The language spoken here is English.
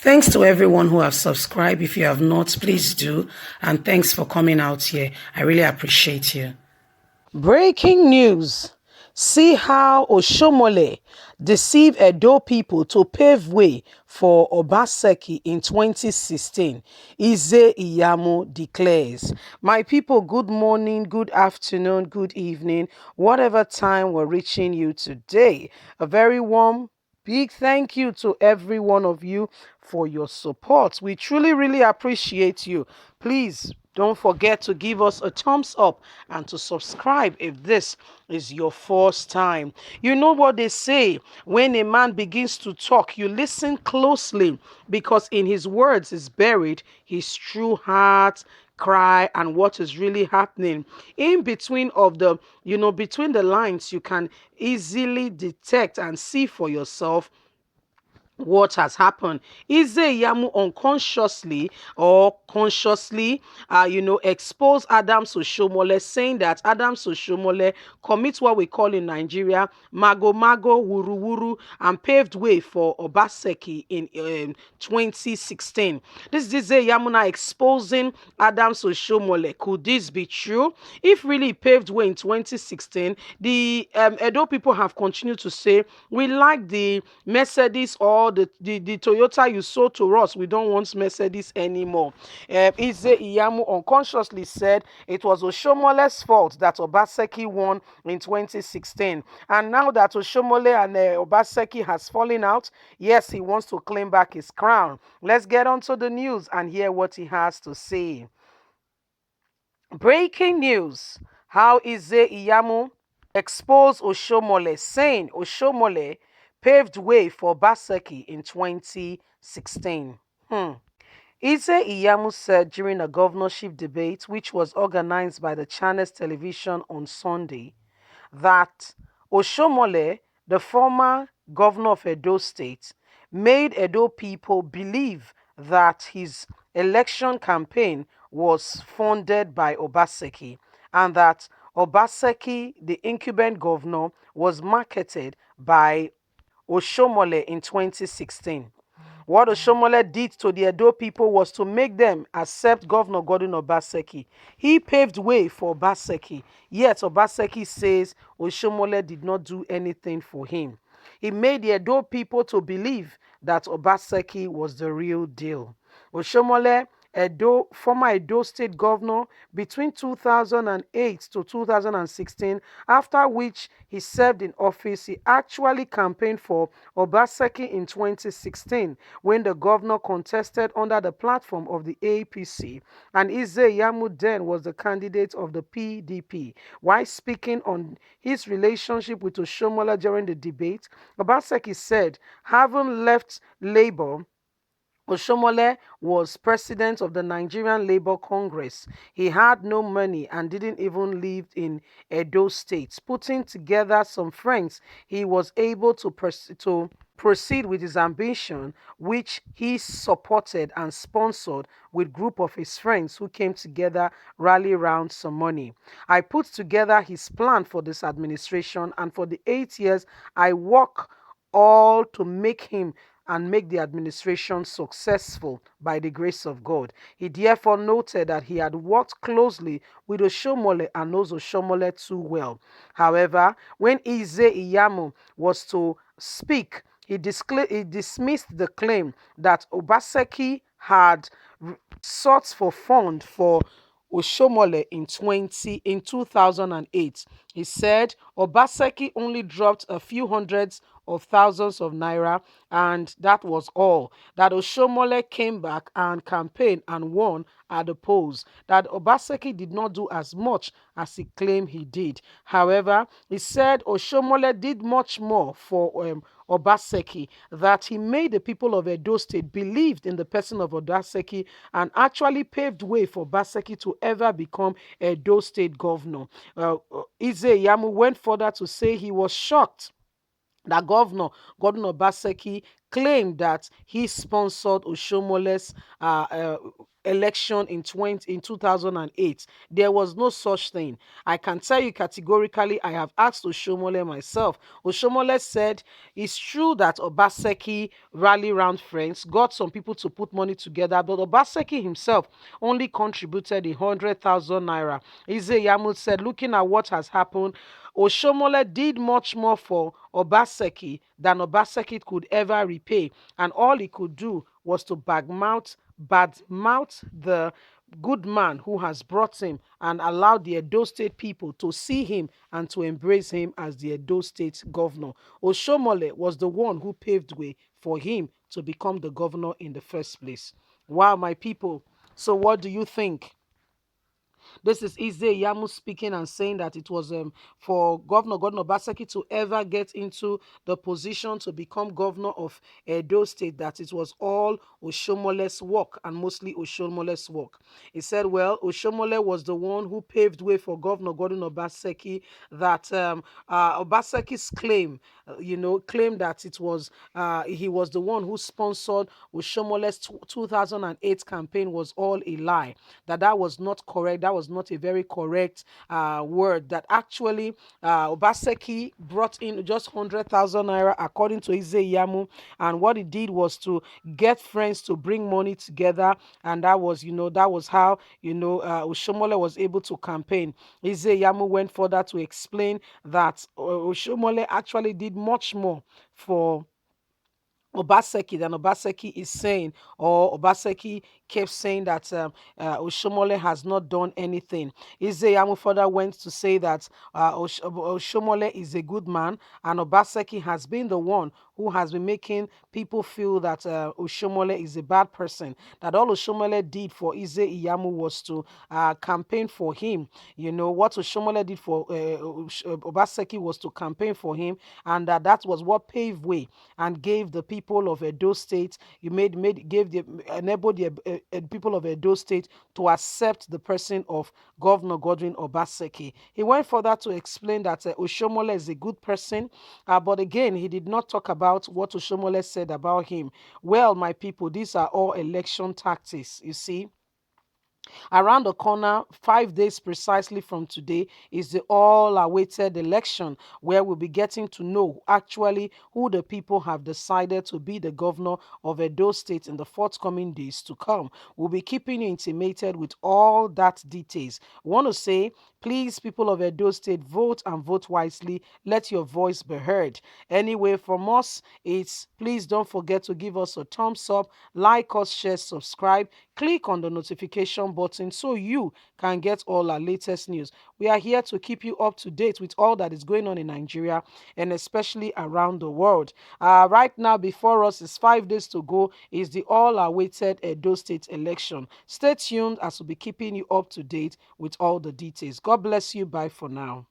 Thanks to everyone who have subscribed. If you have not, please do. And thanks for coming out here. I really appreciate you. Breaking news. See how Oshomole deceived Edo people to pave way for Obaseki in 2016. Iyamu declares. My people, good morning, good afternoon, good evening, whatever time we're reaching you today. A very warm big thank you to every one of you for your support. We truly, really appreciate you. Please don't forget to give us a thumbs up and to subscribe if this is your first time. You know what they say, when a man begins to talk, you listen closely because in his words is buried his true heart cry and what is really happening in between of the between the lines. You can easily detect and see for yourself what has happened. Iyamu unconsciously or consciously, expose Adam Soshomole, saying that Adam Soshomole commits what we call in Nigeria mago mago, wuru wuru, and paved way for Obaseki in 2016. This is Iyamu now exposing Adam Soshomole. Could this be true? If really paved way in 2016, the Edo people have continued to say, we like the Mercedes or the Toyota you sold to us. We don't want Mercedes anymore. Iyamu unconsciously said it was Oshiomhole'S fault that Obaseki won in 2016. And now that Oshiomhole and Obaseki has fallen out, yes, he wants to claim back his crown. Let's get on to the news and hear what he has to say. Breaking news. How Iyamu exposed Oshiomhole, saying Oshiomhole paved way for Obaseki in 2016. Iyamu said during a governorship debate, which was organized by the Channels Television on Sunday, that Oshiomhole, the former governor of Edo State, made Edo people believe that his election campaign was funded by Obaseki and that Obaseki, the incumbent governor, was marketed by Oshiomhole in 2016. What Oshiomhole did to the Edo people was to make them accept Governor Gordon Obaseki. He paved way for Obaseki, yet Obaseki says Oshiomhole did not do anything for him. He made the Edo people to believe that Obaseki was the real deal. Oshiomhole, former Edo State governor between 2008 to 2016, after which he served in office, he actually campaigned for Obaseki in 2016 when the governor contested under the platform of the APC, and Iyamu then was the candidate of the PDP. While speaking on his relationship with Oshiomhole during the debate, Obaseki said, having left Labour, Oshiomhole was president of the Nigerian Labour Congress. He had no money and didn't even live in Edo State. Putting together some friends, he was able to proceed with his ambition, which he supported and sponsored with group of his friends who came together, rally around some money. I put together his plan for this administration, and for the 8 years I work all to make him and make the administration successful by the grace of God. He therefore noted that he had worked closely with Oshiomhole and knows Oshiomhole too well. However, when Iyamu was to speak, he dismissed the claim that Obaseki had sought for fund for Oshiomhole in 2008. He said Obaseki only dropped a few hundreds of thousands of naira, and that was all. That Oshiomhole came back and campaigned and won at the polls. That Obaseki did not do as much as he claimed he did. However, he said Oshiomhole did much more for Obaseki, that he made the people of Edo State believed in the person of Obaseki and actually paved way for Obaseki to ever become Edo State governor. Iyamu went further to say he was shocked that Gordon Obaseki claimed that he sponsored Oshiomhole's election in 2008. There was no such thing. I can tell you categorically, I have asked Oshomole myself. Oshomole said it's true that Obaseki rally round friends, got some people to put money together, but Obaseki himself only contributed 100,000 naira. Iyamu said, looking at what has happened, Oshomole did much more for Obaseki than Obaseki could ever repay, and all he could do was to badmouth the good man who has brought him and allowed the Edo State people to see him and to embrace him as the Edo State governor. Oshomole was the one who paved way for him to become the governor in the first place. Wow, my people. So, what do you think? This is Iyamu speaking and saying that it was for Governor Obaseki to ever get into the position to become governor of Edo State, that it was all Oshomole's work and mostly Oshomole's work. He said, well, Oshomole was the one who paved way for Governor Gordon Obaseki, that Obaseki's claim that it was he was the one who sponsored Oshomole's 2008 campaign was all a lie, that was not correct. That was not a very correct word. That actually Obaseki brought in just 100,000 naira, according to Iyamu, and what he did was to get friends to bring money together, and that was how Oshomole was able to campaign. Iyamu went further to explain that Oshomole actually did much more for Obaseki than Obaseki is saying, or Obaseki kept saying that Oshomole has not done anything. Izeyamu further went to say that Oshomole is a good man, and Obaseki has been the one who has been making people feel that Oshomole is a bad person. That all Oshomole did for Iyamu was to campaign for him. What Oshomole did for Obaseki was to campaign for him, and that was what paved way and gave the people of Edo State, enabled the people of Edo State to accept the person of Governor Godwin Obaseki. He went further to explain that Oshomole is a good person, but again, he did not talk about what Oshomole said about him. Well, my people, these are all election tactics, you see. Around the corner, 5 days precisely from today, is the all awaited election, where we'll be getting to know actually who the people have decided to be the governor of Edo State in the forthcoming days to come. We'll be keeping you intimated with all that details. I want to say, please, people of Edo State, vote and vote wisely. Let your voice be heard. Anyway, from us, it's please don't forget to give us a thumbs up, like us, share, subscribe, click on the notification button so you can get all our latest news. We are here to keep you up to date with all that is going on in Nigeria and especially around the world. Right now, before us is 5 days to go, is the all-awaited Edo State election. Stay tuned as we'll be keeping you up to date with all the details. God bless you. Bye for now.